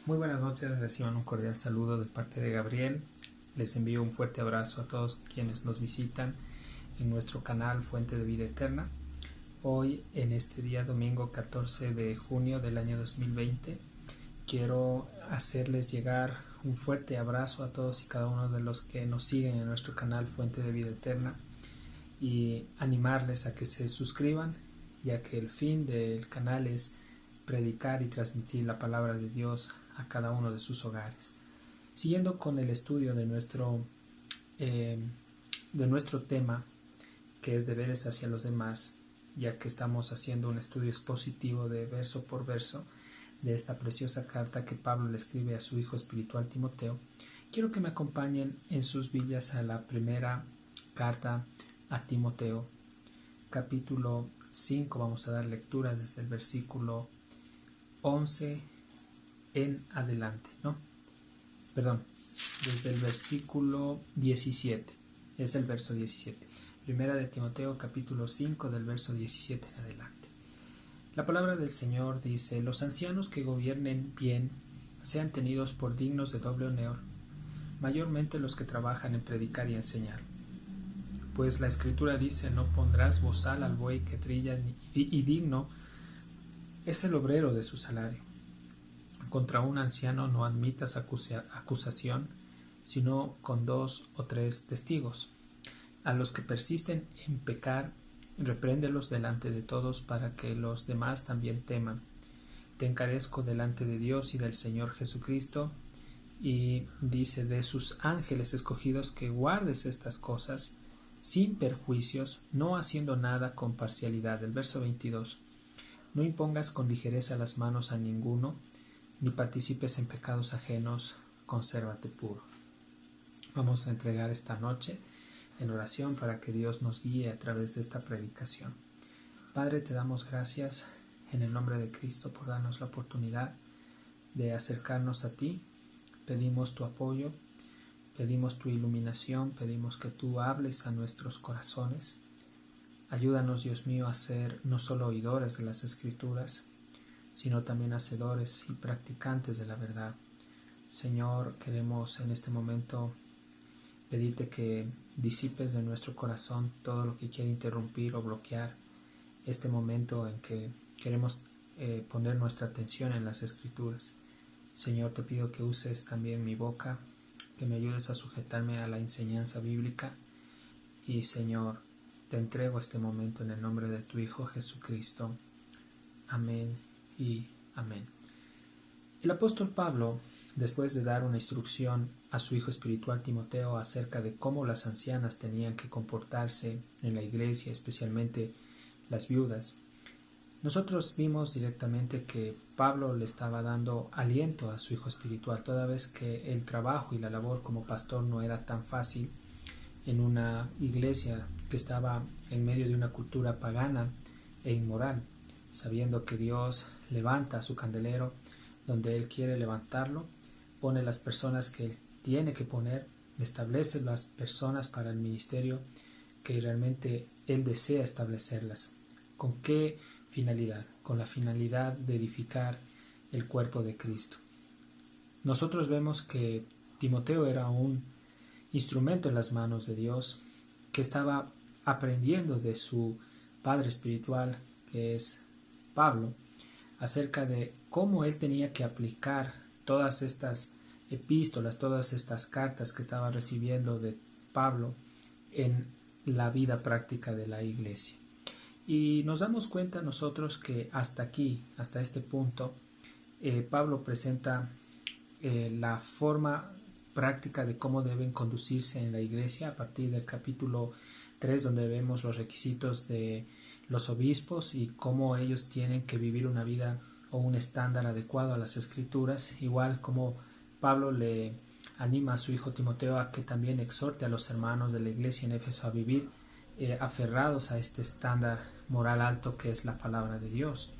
Muy buenas noches, reciban un cordial saludo de parte de Gabriel. Les envío un fuerte abrazo a todos quienes nos visitan en nuestro canal Fuente de Vida Eterna. Hoy, en este día domingo 14 de junio del año 2020, quiero hacerles llegar un fuerte abrazo a todos y cada uno de los que nos siguen en nuestro canal Fuente de Vida Eterna y animarles a que se suscriban, ya que el fin del canal es predicar y transmitir la palabra de Dios a cada uno de sus hogares. Siguiendo con el estudio de nuestro tema, que es deberes hacia los demás, ya que estamos haciendo un estudio expositivo de verso por verso de esta preciosa carta que Pablo le escribe a su hijo espiritual Timoteo, quiero que me acompañen en sus Biblias a la primera carta a Timoteo, capítulo 5. Vamos a dar lectura desde el versículo 11 en adelante, Perdón, desde el versículo 17, es el verso 17. Primera de Timoteo, capítulo 5, del verso 17 en adelante. La palabra del Señor dice: los ancianos que gobiernen bien sean tenidos por dignos de doble honor, mayormente los que trabajan en predicar y enseñar. Pues la Escritura dice: no pondrás bozal al buey que trilla, y digno es el obrero de su salario. Contra un anciano no admitas acusación, sino con 2 o 3 testigos. A los que persisten en pecar, repréndelos delante de todos, para que los demás también teman. Te encarezco delante de Dios y del Señor Jesucristo, y dice, de sus ángeles escogidos, que guardes estas cosas sin perjuicios, no haciendo nada con parcialidad. El verso 22. No impongas con ligereza las manos a ninguno, ni participes en pecados ajenos, consérvate puro. Vamos a entregar esta noche en oración para que Dios nos guíe a través de esta predicación. Padre, te damos gracias en el nombre de Cristo por darnos la oportunidad de acercarnos a ti. Pedimos tu apoyo, pedimos tu iluminación, pedimos que tú hables a nuestros corazones. Ayúdanos, Dios mío, a ser no solo oidores de las Escrituras, sino también hacedores y practicantes de la verdad. Señor, queremos en este momento pedirte que disipes de nuestro corazón todo lo que quiera interrumpir o bloquear este momento en que queremos poner nuestra atención en las Escrituras. Señor, te pido que uses también mi boca, que me ayudes a sujetarme a la enseñanza bíblica, y Señor, te entrego este momento en el nombre de tu Hijo Jesucristo. Amén y amén. El apóstol Pablo, después de dar una instrucción a su hijo espiritual Timoteo acerca de cómo las ancianas tenían que comportarse en la iglesia, especialmente las viudas, nosotros vimos directamente que Pablo le estaba dando aliento a su hijo espiritual, toda vez que el trabajo y la labor como pastor no era tan fácil en una iglesia que estaba en medio de una cultura pagana e inmoral, sabiendo que Dios levanta su candelero donde Él quiere levantarlo, pone las personas que Él tiene que poner, establece las personas para el ministerio que realmente Él desea establecerlas. ¿Con qué finalidad? Con la finalidad de edificar el cuerpo de Cristo. Nosotros vemos que Timoteo era un instrumento en las manos de Dios, que estaba aprendiendo de su padre espiritual, que es Pablo, acerca de cómo él tenía que aplicar todas estas epístolas, todas estas cartas que estaba recibiendo de Pablo en la vida práctica de la iglesia. Y nos damos cuenta nosotros que hasta aquí, hasta este punto, Pablo presenta la forma práctica de cómo deben conducirse en la iglesia a partir del capítulo 3, donde vemos los requisitos de los obispos y cómo ellos tienen que vivir una vida o un estándar adecuado a las Escrituras, igual como Pablo le anima a su hijo Timoteo a que también exhorte a los hermanos de la iglesia en Éfeso a vivir aferrados a este estándar moral alto que es la palabra de Dios.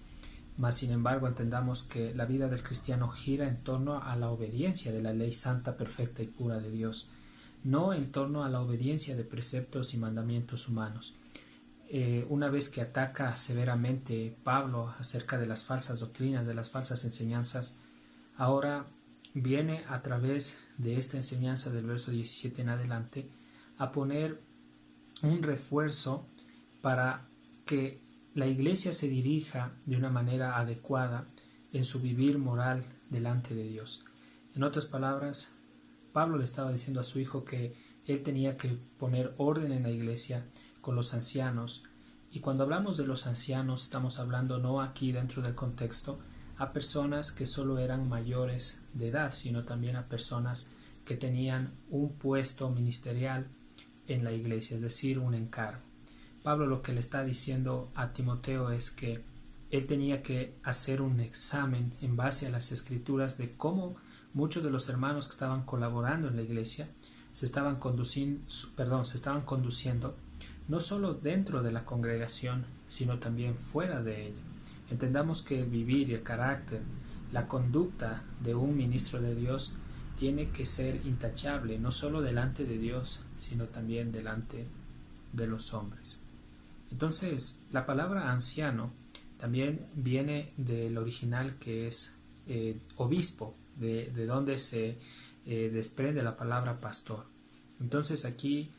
Mas, sin embargo, entendamos que la vida del cristiano gira en torno a la obediencia de la ley santa, perfecta y pura de Dios, no en torno a la obediencia de preceptos y mandamientos humanos. Una vez que ataca severamente Pablo acerca de las falsas doctrinas, de las falsas enseñanzas ahora viene a través de esta enseñanza del verso 17 en adelante a poner un refuerzo para que la iglesia se dirija de una manera adecuada en su vivir moral delante de Dios. En otras palabras, Pablo le estaba diciendo a su hijo que él tenía que poner orden en la iglesia con los ancianos. Y cuando hablamos de los ancianos, estamos hablando no aquí dentro del contexto a personas que solo eran mayores de edad, sino también a personas que tenían un puesto ministerial en la iglesia, es decir, un encargo. Pablo lo que le está diciendo a Timoteo es que él tenía que hacer un examen en base a las escrituras de cómo muchos de los hermanos que estaban colaborando en la iglesia se estaban conduciendo no solo dentro de la congregación, sino también fuera de ella. Entendamos que el vivir y el carácter, la conducta de un ministro de Dios tiene que ser intachable, no solo delante de Dios, sino también delante de los hombres. Entonces, la palabra anciano también viene del original que es obispo, de donde se desprende la palabra pastor. Entonces aquí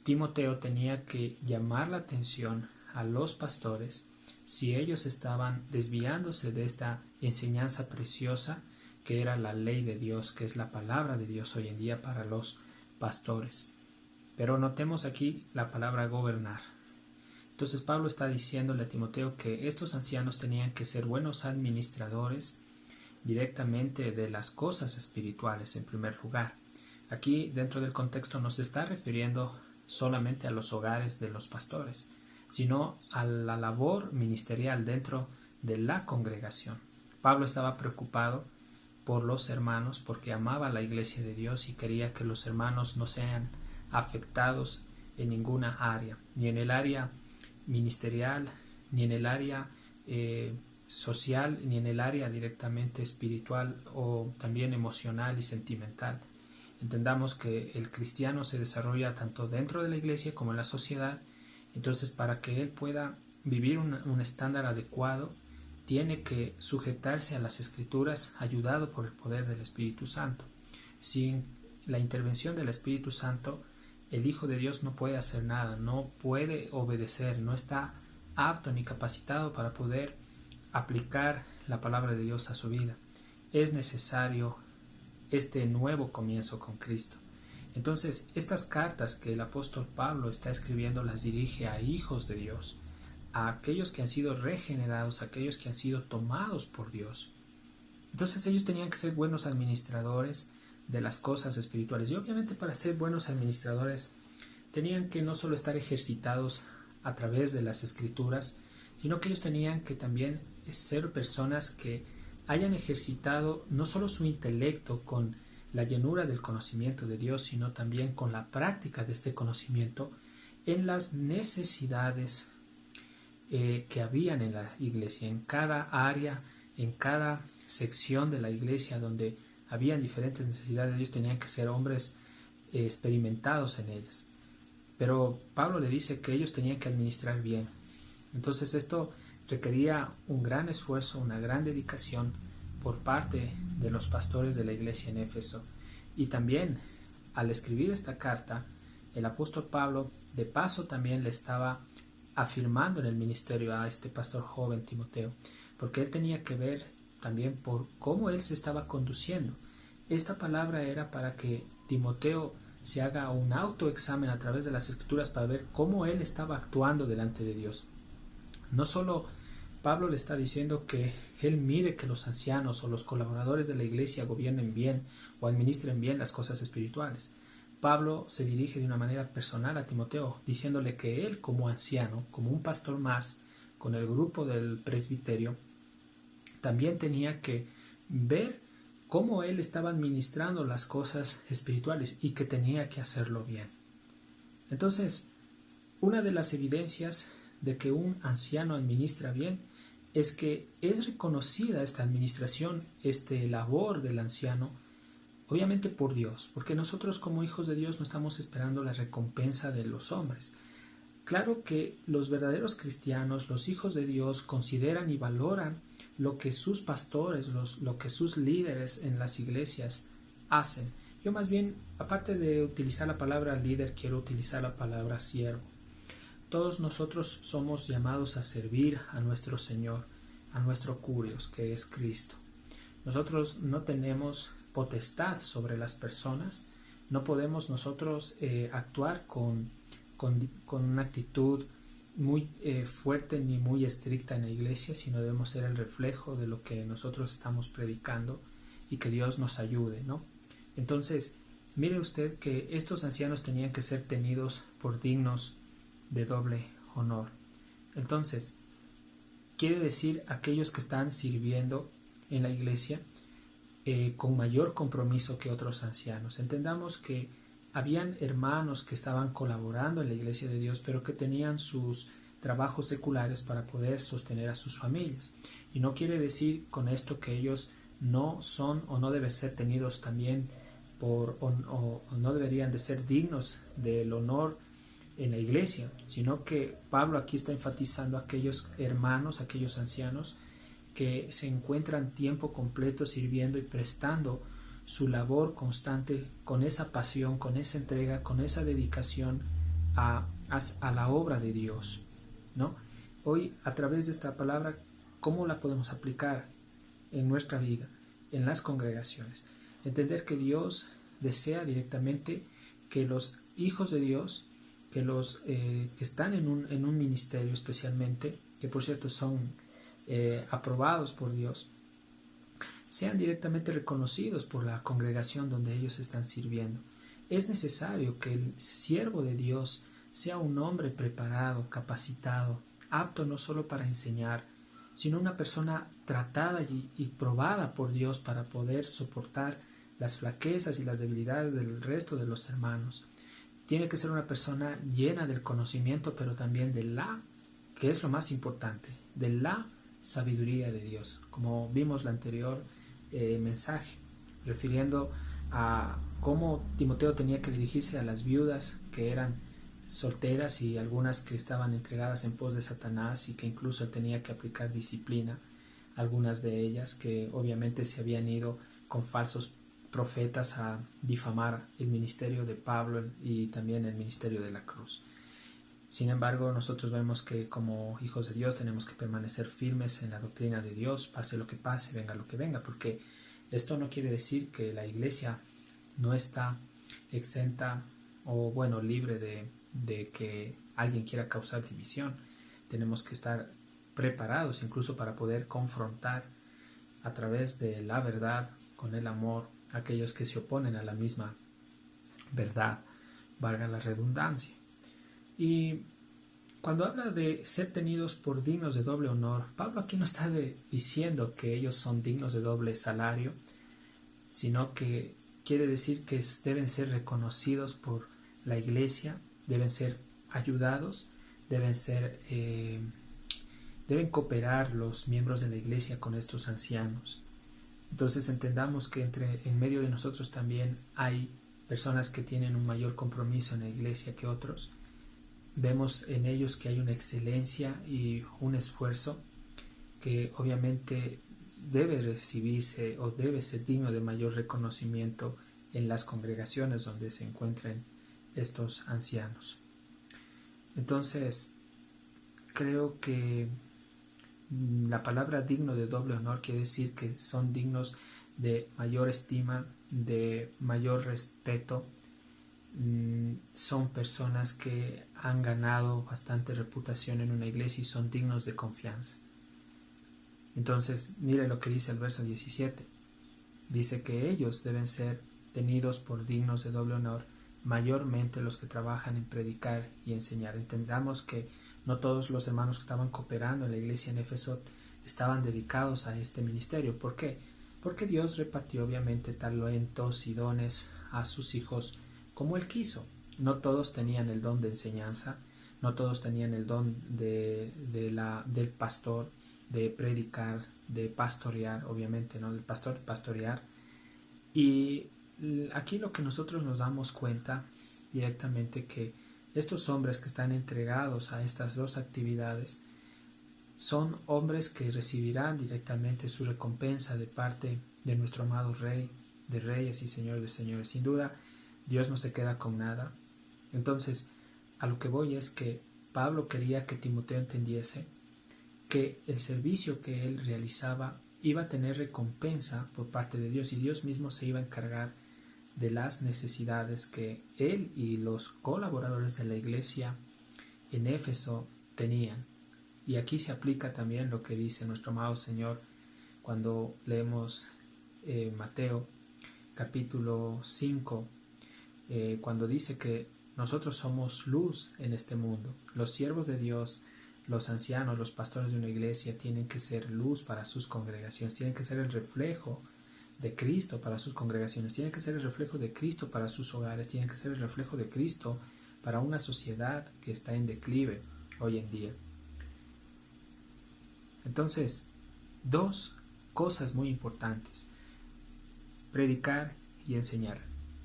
Timoteo tenía que llamar la atención a los pastores si ellos estaban desviándose de esta enseñanza preciosa que era la ley de Dios, que es la palabra de Dios hoy en día para los pastores. Pero notemos aquí la palabra gobernar. Entonces Pablo está diciéndole a Timoteo que estos ancianos tenían que ser buenos administradores directamente de las cosas espirituales en primer lugar. Aquí dentro del contexto no se está refiriendo solamente a los hogares de los pastores, sino a la labor ministerial dentro de la congregación. Pablo estaba preocupado por los hermanos porque amaba la iglesia de Dios y quería que los hermanos no sean afectados en ninguna área, ni en el área ministerial, ni en el área social, ni en el área directamente espiritual o también emocional y sentimental. Entendamos que el cristiano se desarrolla tanto dentro de la iglesia como en la sociedad. Entonces, para que él pueda vivir un estándar adecuado, tiene que sujetarse a las escrituras ayudado por el poder del Espíritu Santo. Sin la intervención del Espíritu Santo, el Hijo de Dios no puede hacer nada, no puede obedecer, no está apto ni capacitado para poder aplicar la palabra de Dios a su vida. Es necesario este nuevo comienzo con Cristo. Entonces, estas cartas que el apóstol Pablo está escribiendo las dirige a hijos de Dios, a aquellos que han sido regenerados, a aquellos que han sido tomados por Dios. Entonces ellos tenían que ser buenos administradores de las cosas espirituales. Y obviamente para ser buenos administradores tenían que no solo estar ejercitados a través de las escrituras, sino que ellos tenían que también ser personas que hayan ejercitado no solo su intelecto con la llenura del conocimiento de Dios, sino también con la práctica de este conocimiento en las necesidades que habían en la iglesia, en cada área, en cada sección de la iglesia donde habían diferentes necesidades. Ellos tenían que ser hombres experimentados en ellas. Pero Pablo le dice que ellos tenían que administrar bien. Entonces esto requería un gran esfuerzo, una gran dedicación por parte de los pastores de la iglesia en Éfeso. Y también al escribir esta carta, el apóstol Pablo de paso también le estaba afirmando en el ministerio a este pastor joven Timoteo, porque él tenía que ver también por cómo él se estaba conduciendo. Esta palabra era para que Timoteo se haga un autoexamen a través de las escrituras para ver cómo él estaba actuando delante de Dios. No solo Pablo le está diciendo que él mire que los ancianos o los colaboradores de la iglesia gobiernen bien o administren bien las cosas espirituales. Pablo se dirige de una manera personal a Timoteo, diciéndole que él como anciano, como un pastor más, con el grupo del presbiterio, también tenía que ver cómo él estaba administrando las cosas espirituales y que tenía que hacerlo bien. Entonces, una de las evidencias de que un anciano administra bien es que es reconocida esta administración, labor del anciano, obviamente por Dios, porque nosotros como hijos de Dios no estamos esperando la recompensa de los hombres. Claro que los verdaderos cristianos, los hijos de Dios, consideran y valoran lo que sus pastores, lo que sus líderes en las iglesias hacen. Yo más bien, aparte de utilizar la palabra líder, quiero utilizar la palabra siervo. Todos nosotros somos llamados a servir a nuestro Señor, a nuestro Curios, que es Cristo. Nosotros no tenemos potestad sobre las personas, no podemos nosotros actuar con una actitud muy fuerte ni muy estricta en la iglesia, sino debemos ser el reflejo de lo que nosotros estamos predicando y que Dios nos ayude, ¿no? Entonces, mire usted que estos ancianos tenían que ser tenidos por dignos de doble honor. Entonces, quiere decir aquellos que están sirviendo en la iglesia con mayor compromiso que otros ancianos. Entendamos que habían hermanos que estaban colaborando en la iglesia de Dios, pero que tenían sus trabajos seculares para poder sostener a sus familias. Y no quiere decir con esto que ellos no son o no deben ser tenidos también o no deberían de ser dignos del honor en la iglesia, sino que Pablo aquí está enfatizando a aquellos hermanos, a aquellos ancianos que se encuentran tiempo completo sirviendo y prestando su labor constante con esa pasión, con esa entrega, con esa dedicación a la obra de Dios, ¿no? Hoy, a través de esta palabra, ¿cómo la podemos aplicar en nuestra vida, en las congregaciones? Entender que Dios desea directamente que los hijos de Dios, que los que están en un ministerio especialmente, que por cierto son aprobados por Dios, sean directamente reconocidos por la congregación donde ellos están sirviendo. Es necesario que el siervo de Dios sea un hombre preparado, capacitado, apto no solo para enseñar, sino una persona tratada y probada por Dios para poder soportar las flaquezas y las debilidades del resto de los hermanos. Tiene que ser una persona llena del conocimiento, pero también que es lo más importante, de la sabiduría de Dios, como vimos el anterior mensaje, refiriendo a cómo Timoteo tenía que dirigirse a las viudas que eran solteras y algunas que estaban entregadas en pos de Satanás y que incluso él tenía que aplicar disciplina, algunas de ellas que obviamente se habían ido con falsos profetas a difamar el ministerio de Pablo y también el ministerio de la cruz. Sin embargo, nosotros vemos que como hijos de Dios tenemos que permanecer firmes en la doctrina de Dios, pase lo que pase, venga lo que venga, porque esto no quiere decir que la iglesia no está exenta o bueno, libre de que alguien quiera causar división. Tenemos que estar preparados incluso para poder confrontar a través de la verdad, con el amor, a aquellos que se oponen a la misma verdad, valga la redundancia. Y cuando habla de ser tenidos por dignos de doble honor, Pablo aquí no está diciendo que ellos son dignos de doble salario, sino que quiere decir que deben ser reconocidos por la iglesia, deben ser ayudados, deben cooperar los miembros de la iglesia con estos ancianos. Entonces entendamos que en medio de nosotros también hay personas que tienen un mayor compromiso en la iglesia que otros. Vemos en ellos que hay una excelencia y un esfuerzo que obviamente debe recibirse o debe ser digno de mayor reconocimiento en las congregaciones donde se encuentren estos ancianos. Entonces, creo que la palabra digno de doble honor quiere decir que son dignos de mayor estima, de mayor respeto. Son personas que han ganado bastante reputación en una iglesia y son dignos de confianza. Entonces, mire lo que dice el verso 17. Dice que ellos deben ser tenidos por dignos de doble honor, mayormente los que trabajan en predicar y enseñar. Entendamos que no todos los hermanos que estaban cooperando en la iglesia en Éfeso estaban dedicados a este ministerio. ¿Por qué? Porque Dios repartió obviamente talentos y dones a sus hijos como Él quiso. No todos tenían el don de enseñanza, no todos tenían el don del pastor, de predicar, de pastorear, obviamente, ¿no? Del pastor pastorear. Y aquí lo que nosotros nos damos cuenta directamente que estos hombres que están entregados a estas dos actividades son hombres que recibirán directamente su recompensa de parte de nuestro amado Rey de Reyes y Señor de Señores. Sin duda, Dios no se queda con nada. Entonces, a lo que voy es que Pablo quería que Timoteo entendiese que el servicio que él realizaba iba a tener recompensa por parte de Dios, y Dios mismo se iba a encargar de las necesidades que él y los colaboradores de la iglesia en Éfeso tenían. Y aquí se aplica también lo que dice nuestro amado Señor cuando leemos Mateo capítulo 5, cuando dice que nosotros somos luz en este mundo. Los siervos de Dios, los ancianos, los pastores de una iglesia tienen que ser luz para sus congregaciones, tienen que ser el reflejo de Cristo para sus congregaciones, tienen que ser el reflejo de Cristo para sus hogares, tienen que ser el reflejo de Cristo para una sociedad que está en declive hoy en día. Entonces, dos cosas muy importantes: predicar y enseñar.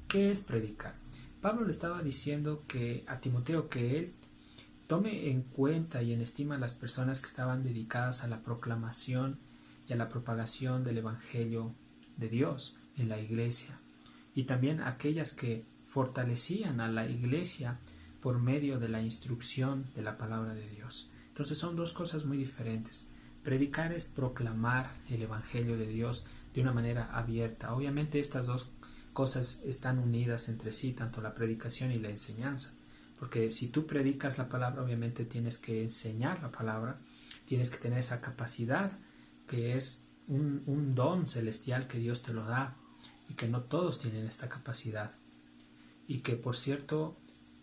¿Qué es predicar? Pablo le estaba diciendo que a Timoteo que él tome en cuenta y en estima a las personas que estaban dedicadas a la proclamación y a la propagación del Evangelio de Dios en la iglesia, y también aquellas que fortalecían a la iglesia por medio de la instrucción de la palabra de Dios. Entonces son dos cosas muy diferentes. Predicar es proclamar el Evangelio de Dios de una manera abierta. Obviamente estas dos cosas están unidas entre sí, tanto la predicación y la enseñanza, porque si tú predicas la palabra, obviamente tienes que enseñar la palabra, tienes que tener esa capacidad que es un don celestial que Dios te lo da, y que no todos tienen esta capacidad, y que por cierto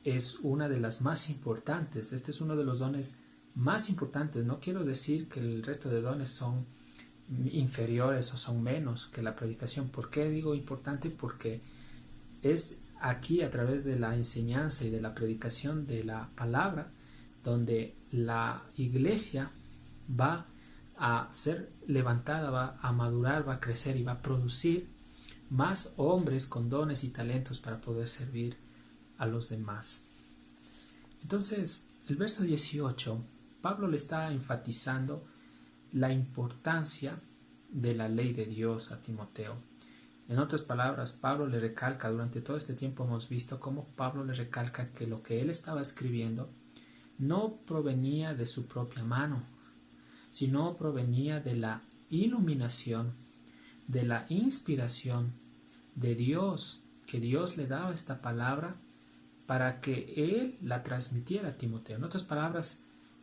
es una de las más importantes. Este es uno de los dones más importantes. No quiero decir que el resto de dones son inferiores o son menos que la predicación. ¿Por qué digo importante? Porque es aquí, a través de la enseñanza y de la predicación de la palabra, donde la iglesia va a ser levantada, va a madurar, va a crecer y va a producir más hombres con dones y talentos para poder servir a los demás. Entonces, el verso 18, Pablo le está enfatizando la importancia de la ley de Dios a Timoteo. En otras palabras, Pablo le recalca, durante todo este tiempo hemos visto cómo Pablo le recalca que lo que él estaba escribiendo no provenía de su propia mano, sino provenía de la iluminación, de la inspiración de Dios, que Dios le daba esta palabra para que él la transmitiera a Timoteo. En otras palabras,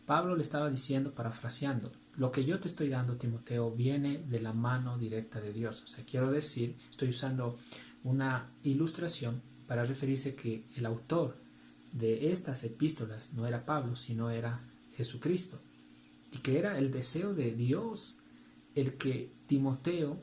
Pablo le estaba diciendo, parafraseando, lo que yo te estoy dando, Timoteo, viene de la mano directa de Dios. O sea, quiero decir, estoy usando una ilustración para referirse que el autor de estas epístolas no era Pablo, sino era Jesucristo, y que era el deseo de Dios el que Timoteo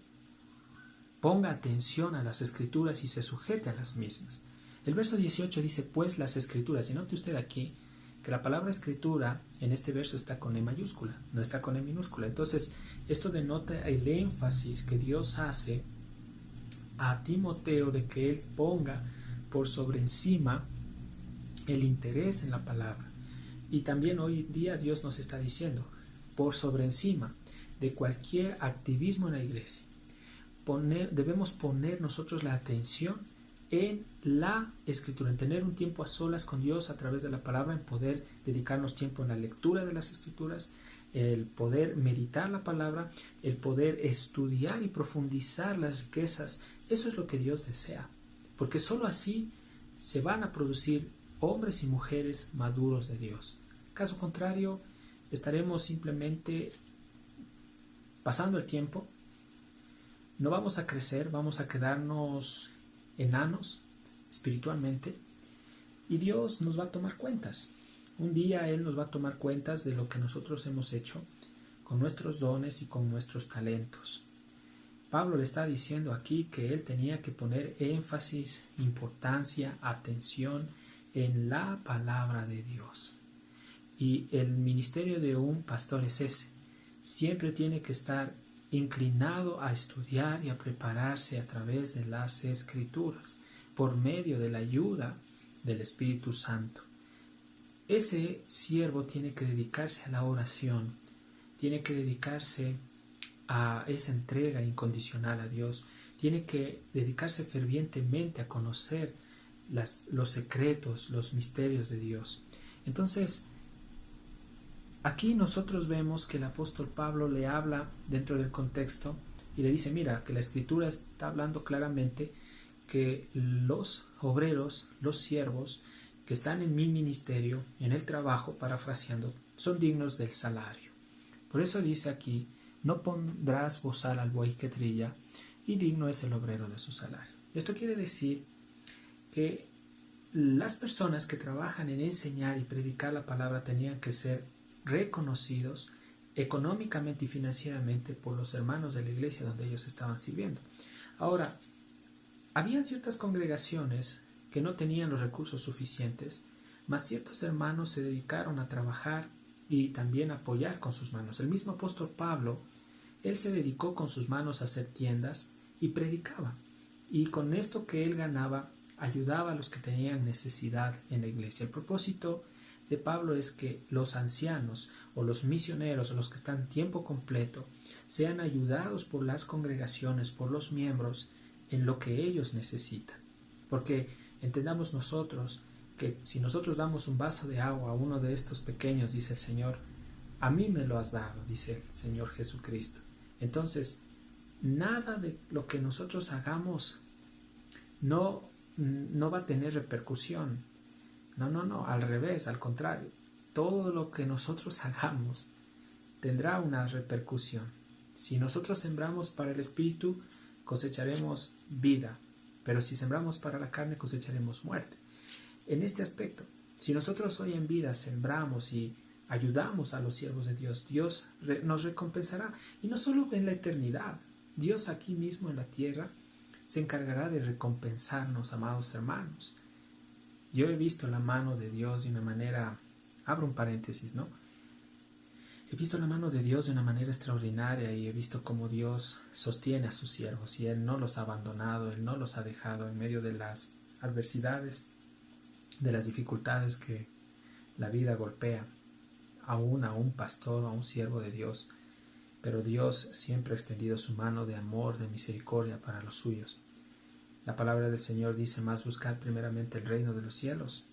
ponga atención a las Escrituras y se sujete a las mismas. El verso 18 dice, pues las Escrituras, y note usted aquí que la palabra escritura en este verso está con E mayúscula, no está con E minúscula. Entonces, esto denota el énfasis que Dios hace a Timoteo de que él ponga por sobre encima el interés en la palabra. Y también hoy día Dios nos está diciendo, por sobre encima de cualquier activismo en la iglesia, debemos poner nosotros la atención en la Escritura, en tener un tiempo a solas con Dios a través de la palabra, en poder dedicarnos tiempo en la lectura de las Escrituras, el poder meditar la palabra, el poder estudiar y profundizar las riquezas. Eso es lo que Dios desea, porque sólo así se van a producir hombres y mujeres maduros de Dios. Caso contrario, estaremos simplemente pasando el tiempo, no vamos a crecer, vamos a quedarnos enanos espiritualmente, y Dios nos va a tomar cuentas. Un día Él nos va a tomar cuentas de lo que nosotros hemos hecho con nuestros dones y con nuestros talentos. Pablo le está diciendo aquí que él tenía que poner énfasis, importancia, atención en la palabra de Dios. Y el ministerio de un pastor es ese. Siempre tiene que estar inclinado a estudiar y a prepararse a través de las Escrituras, por medio de la ayuda del Espíritu Santo. Ese siervo tiene que dedicarse a la oración, tiene que dedicarse a esa entrega incondicional a Dios, tiene que dedicarse fervientemente a conocer los secretos, los misterios de Dios. Entonces, aquí nosotros vemos que el apóstol Pablo le habla dentro del contexto y le dice, mira, que la escritura está hablando claramente que los obreros, los siervos que están en mi ministerio, en el trabajo, parafraseando, son dignos del salario. Por eso dice aquí, no pondrás bozal al buey que trilla, y digno es el obrero de su salario. Esto quiere decir que las personas que trabajan en enseñar y predicar la palabra tenían que ser reconocidos económicamente y financieramente por los hermanos de la iglesia donde ellos estaban sirviendo. Ahora, habían ciertas congregaciones que no tenían los recursos suficientes, mas ciertos hermanos se dedicaron a trabajar y también a apoyar con sus manos. El mismo apóstol Pablo, él se dedicó con sus manos a hacer tiendas y predicaba. Y con esto que él ganaba, ayudaba a los que tenían necesidad en la iglesia. El propósito de Pablo es que los ancianos o los misioneros o los que están tiempo completo sean ayudados por las congregaciones, por los miembros, en lo que ellos necesitan. Porque entendamos nosotros que si nosotros damos un vaso de agua a uno de estos pequeños, dice el Señor, a mí me lo has dado, dice el Señor Jesucristo. Entonces, nada de lo que nosotros hagamos no va a tener repercusión. No, al revés, al contrario. Todo lo que nosotros hagamos tendrá una repercusión. Si nosotros sembramos para el Espíritu, cosecharemos vida, pero si sembramos para la carne, cosecharemos muerte. En este aspecto, si nosotros hoy en vida sembramos y ayudamos a los siervos de Dios, Dios nos recompensará, y no solo en la eternidad. Dios aquí mismo en la tierra se encargará de recompensarnos, amados hermanos. Yo he visto la mano de Dios de una manera, abro un paréntesis, ¿no? He visto la mano de Dios de una manera extraordinaria y he visto cómo Dios sostiene a sus siervos y Él no los ha abandonado, Él no los ha dejado en medio de las adversidades, de las dificultades que la vida golpea, aún a un pastor, a un siervo de Dios. Pero Dios siempre ha extendido su mano de amor, de misericordia para los suyos. La palabra del Señor dice, más buscad primeramente el reino de los cielos,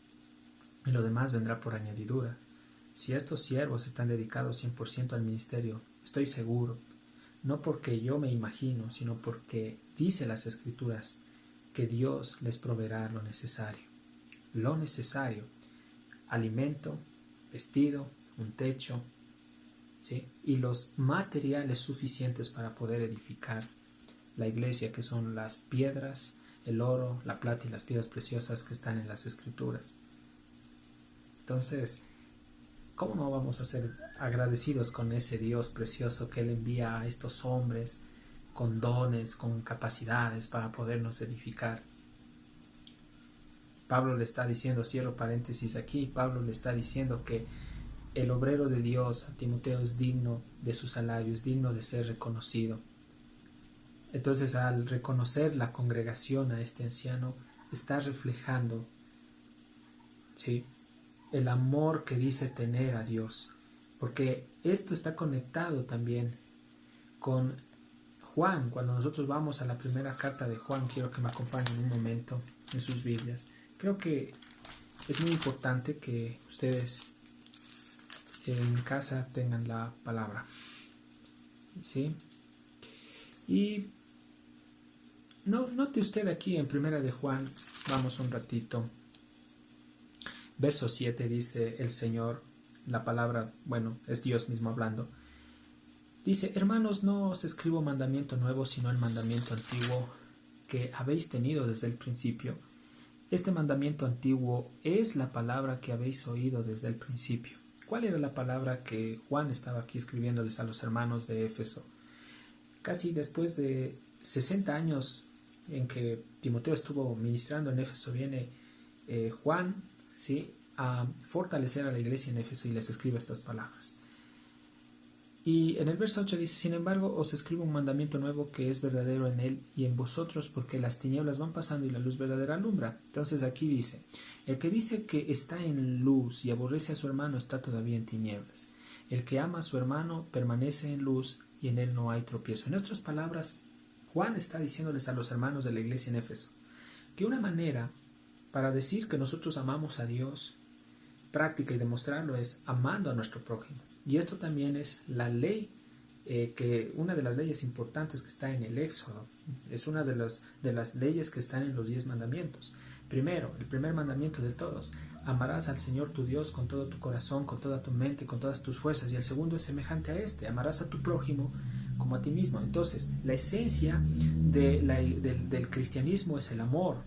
y lo demás vendrá por añadidura. Si estos siervos están dedicados 100% al ministerio, estoy seguro, no porque yo me imagino, sino porque dice las Escrituras, que Dios les proveerá lo necesario, alimento, vestido, un techo, ¿sí? Y los materiales suficientes para poder edificar la iglesia, que son las piedras, el oro, la plata y las piedras preciosas que están en las Escrituras. Entonces, ¿cómo no vamos a ser agradecidos con ese Dios precioso que Él envía a estos hombres con dones, con capacidades para podernos edificar? Pablo le está diciendo, cierro paréntesis aquí, Pablo le está diciendo que el obrero de Dios, a Timoteo, es digno de su salario, es digno de ser reconocido. Entonces, al reconocer la congregación a este anciano, está reflejando, ¿sí?, el amor que dice tener a Dios, porque esto está conectado también con Juan. Cuando nosotros vamos a la primera carta de Juan, quiero que me acompañen un momento en sus Biblias. Creo que es muy importante que ustedes en casa tengan la palabra, ¿sí? Y note usted aquí en primera de Juan, vamos un ratito. Verso 7 dice el Señor, la palabra, bueno, es Dios mismo hablando. Dice, hermanos, no os escribo mandamiento nuevo, sino el mandamiento antiguo que habéis tenido desde el principio. Este mandamiento antiguo es la palabra que habéis oído desde el principio. ¿Cuál era la palabra que Juan estaba aquí escribiéndoles a los hermanos de Éfeso? Casi después de 60 años en que Timoteo estuvo ministrando en Éfeso, viene Juan, ¿sí?, a fortalecer a la iglesia en Éfeso y les escribe estas palabras. Y en el verso 8 dice, sin embargo, os escribo un mandamiento nuevo que es verdadero en él y en vosotros, porque las tinieblas van pasando y la luz verdadera alumbra. Entonces aquí dice, el que dice que está en luz y aborrece a su hermano está todavía en tinieblas. El que ama a su hermano permanece en luz y en él no hay tropiezo. En otras palabras, Juan está diciéndoles a los hermanos de la iglesia en Éfeso que una manera para decir que nosotros amamos a Dios, práctica y demostrarlo, es amando a nuestro prójimo. Y esto también es la ley, que una de las leyes importantes que está en el Éxodo, es una de las leyes que están en los 10 mandamientos. Primero, el primer mandamiento de todos: amarás al Señor tu Dios con todo tu corazón, con toda tu mente, con todas tus fuerzas. Y el segundo es semejante a este: amarás a tu prójimo como a ti mismo. Entonces, la esencia del cristianismo es el amor.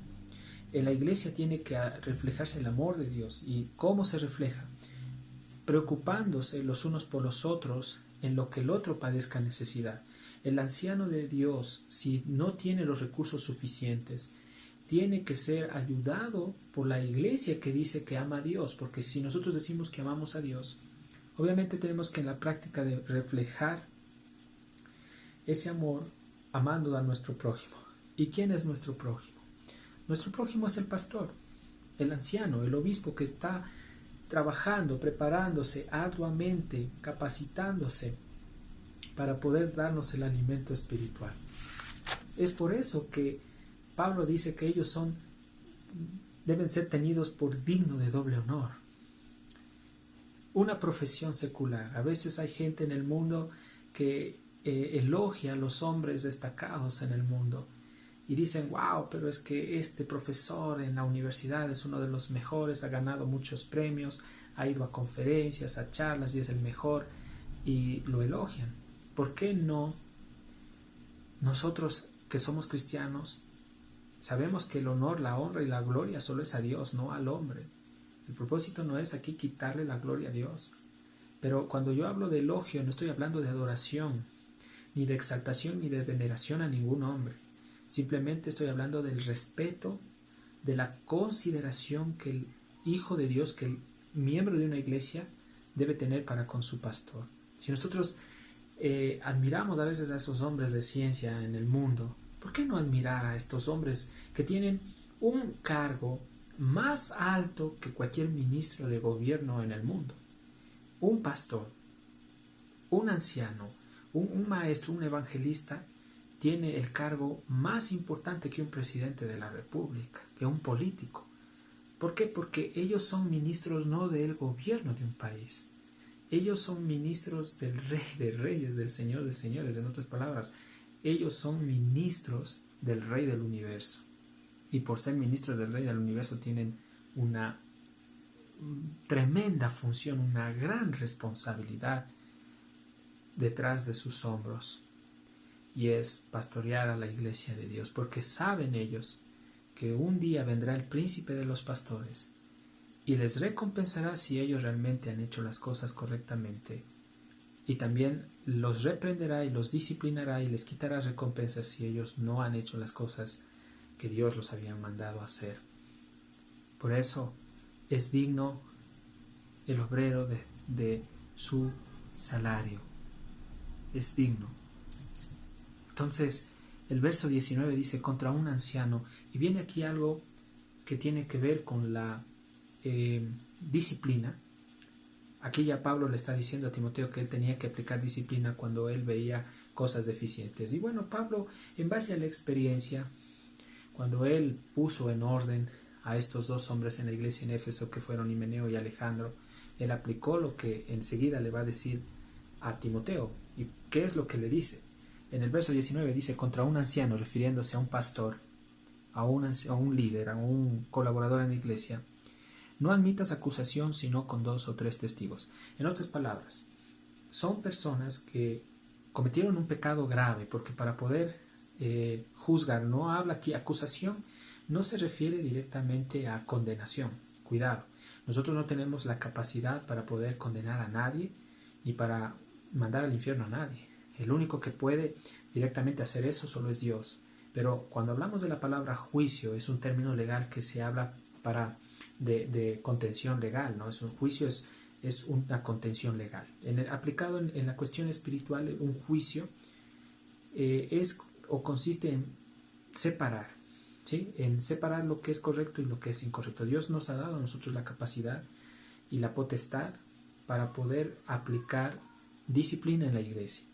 En la iglesia tiene que reflejarse el amor de Dios. ¿Y cómo se refleja? Preocupándose los unos por los otros en lo que el otro padezca necesidad. El anciano de Dios, si no tiene los recursos suficientes, tiene que ser ayudado por la iglesia que dice que ama a Dios, porque si nosotros decimos que amamos a Dios, obviamente tenemos que en la práctica de reflejar ese amor amando a nuestro prójimo. ¿Y quién es nuestro prójimo? Nuestro prójimo es el pastor, el anciano, el obispo que está trabajando, preparándose arduamente, capacitándose para poder darnos el alimento espiritual. Es por eso que Pablo dice que ellos deben ser tenidos por digno de doble honor. Una profesión secular. A veces hay gente en el mundo que elogia a los hombres destacados en el mundo y dicen: wow, pero es que este profesor en la universidad es uno de los mejores, ha ganado muchos premios, ha ido a conferencias, a charlas y es el mejor, y lo elogian. ¿Por qué no nosotros que somos cristianos sabemos que el honor, la honra y la gloria solo es a Dios, no al hombre? El propósito no es aquí quitarle la gloria a Dios. Pero cuando yo hablo de elogio, no estoy hablando de adoración, ni de exaltación, ni de veneración a ningún hombre. Simplemente estoy hablando del respeto, de la consideración que el Hijo de Dios, que el miembro de una iglesia debe tener para con su pastor. Si nosotros admiramos a veces a esos hombres de ciencia en el mundo, ¿por qué no admirar a estos hombres que tienen un cargo más alto que cualquier ministro de gobierno en el mundo? Un pastor, un anciano, un maestro, un evangelista tiene el cargo más importante que un presidente de la república, que un político. ¿Por qué? Porque ellos son ministros no del gobierno de un país. Ellos son ministros del Rey de Reyes, del Señor de Señores. En otras palabras, ellos son ministros del Rey del Universo. Y por ser ministros del Rey del Universo tienen una tremenda función, una gran responsabilidad detrás de sus hombros. Y es pastorear a la iglesia de Dios, porque saben ellos que un día vendrá el príncipe de los pastores y les recompensará si ellos realmente han hecho las cosas correctamente, y también los reprenderá y los disciplinará y les quitará recompensas si ellos no han hecho las cosas que Dios los había mandado hacer. Por eso es digno el obrero de su salario. Es digno. Entonces, el verso 19 dice: contra un anciano, y viene aquí algo que tiene que ver con la disciplina. Aquí ya Pablo le está diciendo a Timoteo que él tenía que aplicar disciplina cuando él veía cosas deficientes. Y bueno, Pablo, en base a la experiencia, cuando él puso en orden a estos dos hombres en la iglesia en Éfeso, que fueron Himeneo y Alejandro, él aplicó lo que enseguida le va a decir a Timoteo. ¿Y qué es lo que le dice? En el verso 19 dice: contra un anciano, refiriéndose a un pastor, a un líder, a un colaborador en la iglesia, no admitas acusación sino con 2 o 3 testigos. En otras palabras, son personas que cometieron un pecado grave, porque para poder juzgar, no habla aquí acusación, no se refiere directamente a condenación. Cuidado, nosotros no tenemos la capacidad para poder condenar a nadie ni para mandar al infierno a nadie. El único que puede directamente hacer eso solo es Dios. Pero cuando hablamos de la palabra juicio, es un término legal que se habla de contención legal, ¿no? Es un juicio, es una contención legal. Aplicado en la cuestión espiritual, un juicio consiste en separar, ¿sí? En separar lo que es correcto y lo que es incorrecto. Dios nos ha dado a nosotros la capacidad y la potestad para poder aplicar disciplina en la iglesia.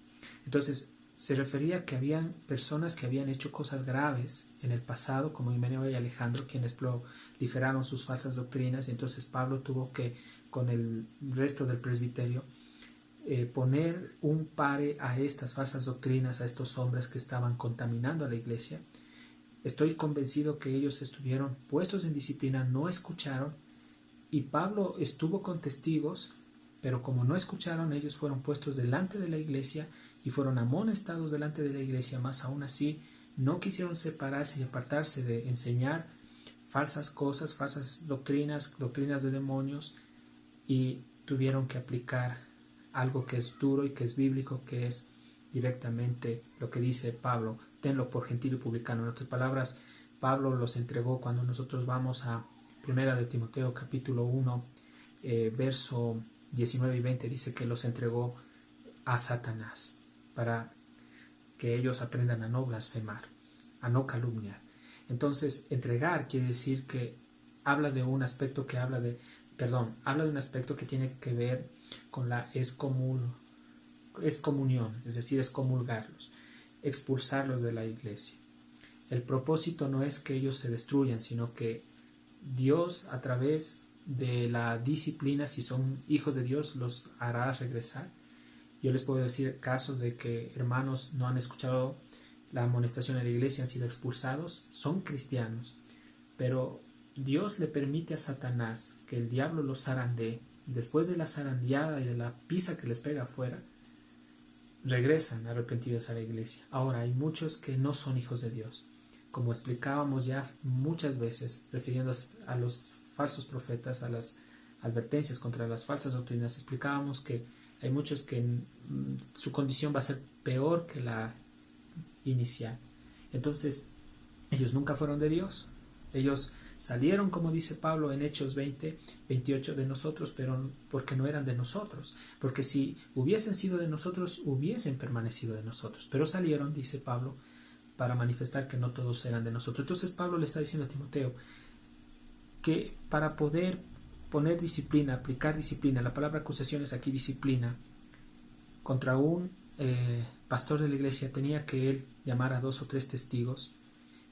Entonces, se refería a que habían personas que habían hecho cosas graves en el pasado, como Himeneo y Alejandro, quienes proliferaron sus falsas doctrinas, y entonces Pablo tuvo que, con el resto del presbiterio, poner un pare a estas falsas doctrinas, a estos hombres que estaban contaminando a la iglesia. Estoy convencido que ellos estuvieron puestos en disciplina, no escucharon, y Pablo estuvo con testigos, pero como no escucharon, ellos fueron puestos delante de la iglesia y fueron amonestados delante de la iglesia. Más aún así, no quisieron separarse y apartarse de enseñar falsas cosas, falsas doctrinas, doctrinas de demonios, y tuvieron que aplicar algo que es duro y que es bíblico, que es directamente lo que dice Pablo: tenlo por gentil y publicano. En otras palabras, Pablo los entregó. Cuando nosotros vamos a 1 de Timoteo capítulo 1, verso 19 y 20, dice que los entregó a Satanás para que ellos aprendan a no blasfemar, a no calumniar. Entonces, entregar quiere decir que habla de un aspecto que habla de un aspecto que tiene que ver con la excomunión, es decir, excomulgarlos, expulsarlos de la iglesia. El propósito no es que ellos se destruyan, sino que Dios, a través de la disciplina, si son hijos de Dios, los hará regresar. Yo les puedo decir casos de que hermanos no han escuchado la amonestación en la iglesia, han sido expulsados, son cristianos, pero Dios le permite a Satanás que el diablo los zarandee. Después de la zarandeada y de la pisa que les pega afuera, regresan arrepentidos a la iglesia. Ahora, hay muchos que no son hijos de Dios, como explicábamos ya muchas veces, refiriéndose a los falsos profetas, a las advertencias contra las falsas doctrinas. Explicábamos que hay muchos que su condición va a ser peor que la inicial. Entonces, ellos nunca fueron de Dios. Ellos salieron, como dice Pablo en Hechos 20:28, de nosotros, pero porque no eran de nosotros. Porque si hubiesen sido de nosotros, hubiesen permanecido de nosotros. Pero salieron, dice Pablo, para manifestar que no todos eran de nosotros. Entonces Pablo le está diciendo a Timoteo que para poder poner disciplina, aplicar disciplina, la palabra acusación es aquí disciplina, contra un pastor de la iglesia, tenía que él llamar a 2 o 3 testigos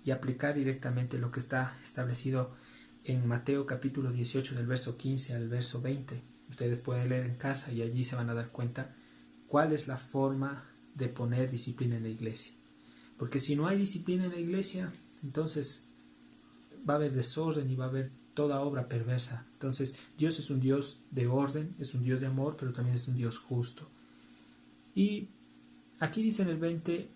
y aplicar directamente lo que está establecido en Mateo capítulo 18 del verso 15 al verso 20. Ustedes pueden leer en casa y allí se van a dar cuenta cuál es la forma de poner disciplina en la iglesia. Porque si no hay disciplina en la iglesia, entonces va a haber desorden y va a haber toda obra perversa. Entonces Dios es un Dios de orden, es un Dios de amor, pero también es un Dios justo. Y aquí dice en el 20,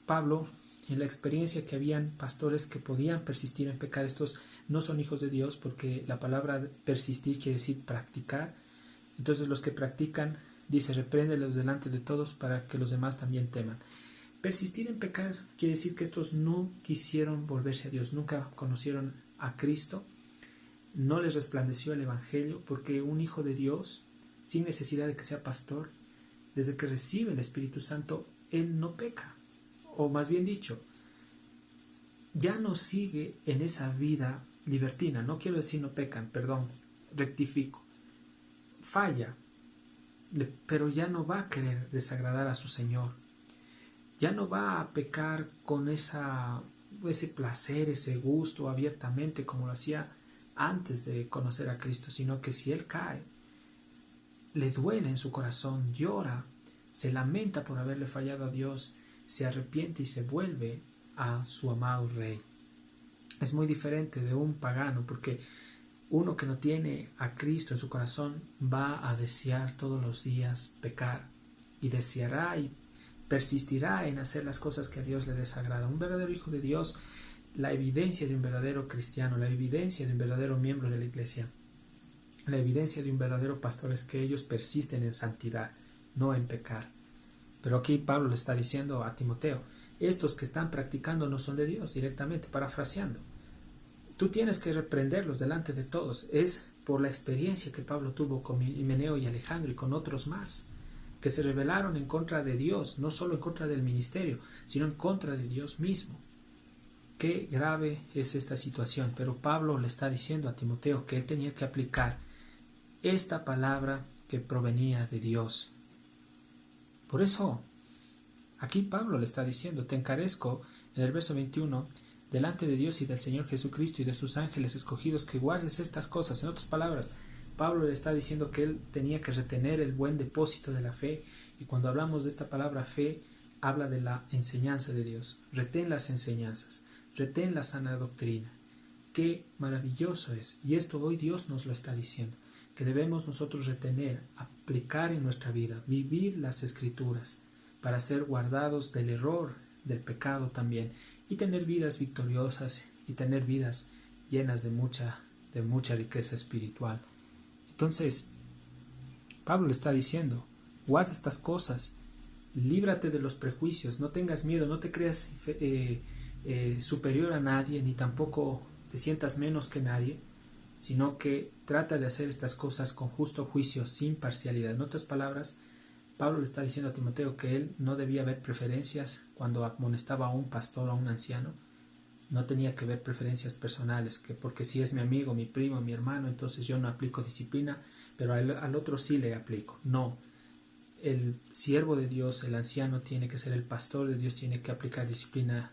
Pablo, en la experiencia que habían pastores que podían persistir en pecar. Estos no son hijos de Dios, porque la palabra persistir quiere decir practicar. Entonces los que practican, dice, repréndelos delante de todos para que los demás también teman. Persistir en pecar quiere decir que estos no quisieron volverse a Dios, nunca conocieron a Cristo, no les resplandeció el Evangelio, porque un hijo de Dios, sin necesidad de que sea pastor, desde que recibe el Espíritu Santo, él no peca. O más bien dicho, ya no sigue en esa vida libertina. No quiero decir no pecan, perdón, rectifico. Falla, pero ya no va a querer desagradar a su Señor. Ya no va a pecar con ese placer, ese gusto abiertamente como lo hacía antes de conocer a Cristo, sino que si él cae, le duele en su corazón, llora, se lamenta por haberle fallado a Dios, se arrepiente y se vuelve a su amado Rey. Es muy diferente de un pagano, porque uno que no tiene a Cristo en su corazón va a desear todos los días pecar, y deseará y persistirá en hacer las cosas que a Dios le desagrada. Un verdadero hijo de Dios, la evidencia de un verdadero cristiano, la evidencia de un verdadero miembro de la iglesia, la evidencia de un verdadero pastor es que ellos persisten en santidad, no en pecar. Pero aquí Pablo le está diciendo a Timoteo, estos que están practicando no son de Dios, directamente, parafraseando. Tú tienes que reprenderlos delante de todos. Es por la experiencia que Pablo tuvo con Himeneo y Alejandro y con otros más, que se rebelaron en contra de Dios, no solo en contra del ministerio, sino en contra de Dios mismo. Qué grave es esta situación, pero Pablo le está diciendo a Timoteo que él tenía que aplicar esta palabra que provenía de Dios. Por eso, aquí Pablo le está diciendo, te encarezco, en el verso 21, delante de Dios y del Señor Jesucristo y de sus ángeles escogidos, que guardes estas cosas. En otras palabras, Pablo le está diciendo que él tenía que retener el buen depósito de la fe, y cuando hablamos de esta palabra fe, habla de la enseñanza de Dios. Retén las enseñanzas, retén la sana doctrina. Qué maravilloso es, y esto hoy Dios nos lo está diciendo, que debemos nosotros retener, aplicar en nuestra vida, vivir las Escrituras, para ser guardados del error, del pecado también, y tener vidas victoriosas y tener vidas llenas de mucha riqueza espiritual. Entonces, Pablo le está diciendo, guarda estas cosas, líbrate de los prejuicios, no tengas miedo, no te creas superior a nadie, ni tampoco te sientas menos que nadie, sino que trata de hacer estas cosas con justo juicio, sin parcialidad. En otras palabras, Pablo le está diciendo a Timoteo que él no debía ver preferencias cuando amonestaba a un pastor o a un anciano. No tenía que ver preferencias personales, que porque si es mi amigo, mi primo, mi hermano, entonces yo no aplico disciplina, pero al otro sí le aplico. No, el siervo de Dios, el anciano, tiene que ser el pastor de Dios, tiene que aplicar disciplina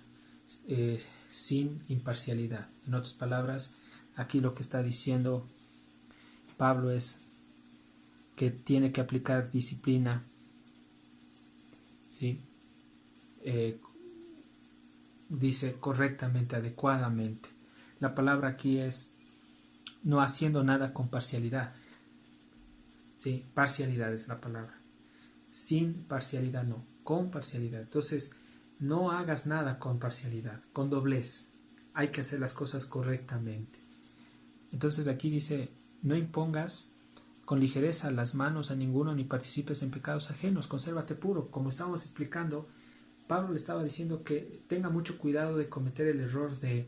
sin imparcialidad. En otras palabras, aquí lo que está diciendo Pablo es que tiene que aplicar disciplina, ¿sí? Dice correctamente, adecuadamente. La palabra aquí es no haciendo nada con parcialidad, ¿sí? Parcialidad es la palabra. Sin parcialidad no, con parcialidad. Entonces, no hagas nada con parcialidad, con doblez. Hay que hacer las cosas correctamente. Entonces aquí dice, no impongas con ligereza las manos a ninguno ni participes en pecados ajenos, consérvate puro. Como estábamos explicando, Pablo le estaba diciendo que tenga mucho cuidado de cometer el error de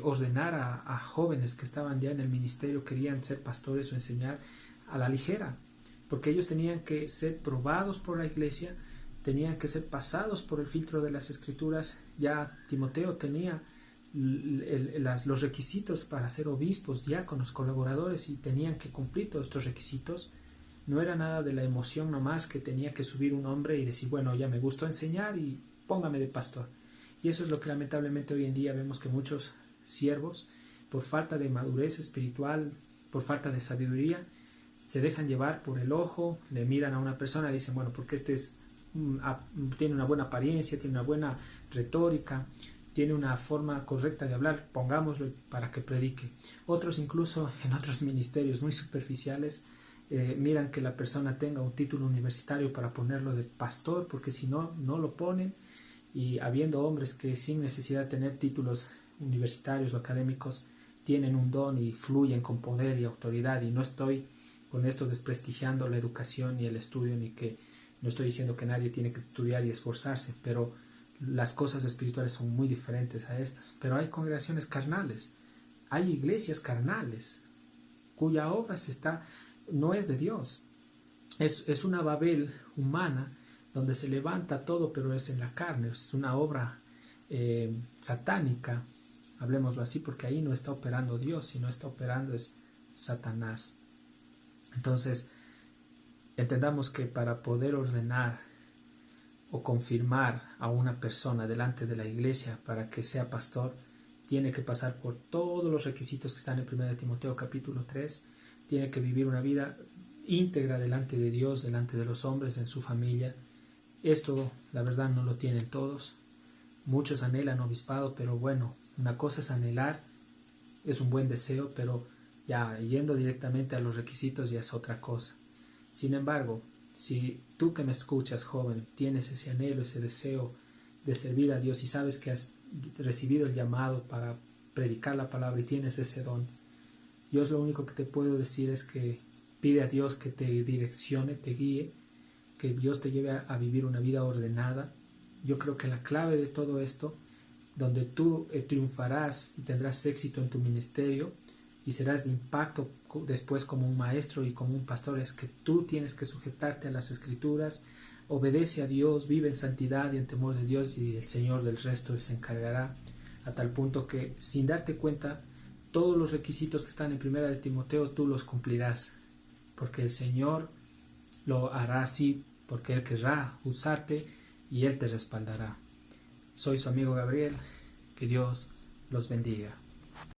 ordenar a jóvenes que estaban ya en el ministerio, querían ser pastores o enseñar a la ligera, porque ellos tenían que ser probados por la iglesia, tenían que ser pasados por el filtro de las Escrituras. Ya Timoteo tenía los requisitos para ser obispos, diáconos, colaboradores, y tenían que cumplir todos estos requisitos. No era nada de la emoción nomás que tenía que subir un hombre y decir, bueno, ya me gustó enseñar y póngame de pastor. Y eso es lo que lamentablemente hoy en día vemos, que muchos siervos, por falta de madurez espiritual, por falta de sabiduría, se dejan llevar por el ojo, le miran a una persona y dicen, bueno, porque tiene una buena apariencia, tiene una buena retórica, tiene una forma correcta de hablar, pongámoslo para que predique. Otros incluso en otros ministerios muy superficiales miran que la persona tenga un título universitario para ponerlo de pastor, porque si no, no lo ponen. Y habiendo hombres que sin necesidad de tener títulos universitarios o académicos tienen un don y fluyen con poder y autoridad, y no estoy con esto desprestigiando la educación y el estudio, ni que no estoy diciendo que nadie tiene que estudiar y esforzarse, pero las cosas espirituales son muy diferentes a estas. Pero hay congregaciones carnales, hay iglesias carnales cuya obra no es de Dios, es una Babel humana donde se levanta todo, pero es en la carne, es una obra satánica, hablemoslo así, porque ahí no está operando Dios, sino está operando es Satanás. Entonces, entendamos que para poder ordenar o confirmar a una persona delante de la iglesia para que sea pastor, tiene que pasar por todos los requisitos que están en 1 Timoteo capítulo 3, tiene que vivir una vida íntegra delante de Dios, delante de los hombres, en su familia. Esto, la verdad, no lo tienen todos. Muchos anhelan obispado, pero bueno, una cosa es anhelar, es un buen deseo, pero ya yendo directamente a los requisitos ya es otra cosa. Sin embargo, si tú que me escuchas, joven, tienes ese anhelo, ese deseo de servir a Dios y sabes que has recibido el llamado para predicar la palabra y tienes ese don, yo lo único que te puedo decir es que pide a Dios que te direccione, te guíe, que Dios te lleve a vivir una vida ordenada. Yo creo que la clave de todo esto, donde tú triunfarás y tendrás éxito en tu ministerio y serás de impacto después como un maestro y como un pastor, es que tú tienes que sujetarte a las Escrituras, obedece a Dios, vive en santidad y en temor de Dios, y el Señor del resto se encargará, a tal punto que sin darte cuenta todos los requisitos que están en 1 Timoteo tú los cumplirás, porque el Señor lo hará así, porque Él querrá usarte y Él te respaldará. Soy su amigo Gabriel, que Dios los bendiga.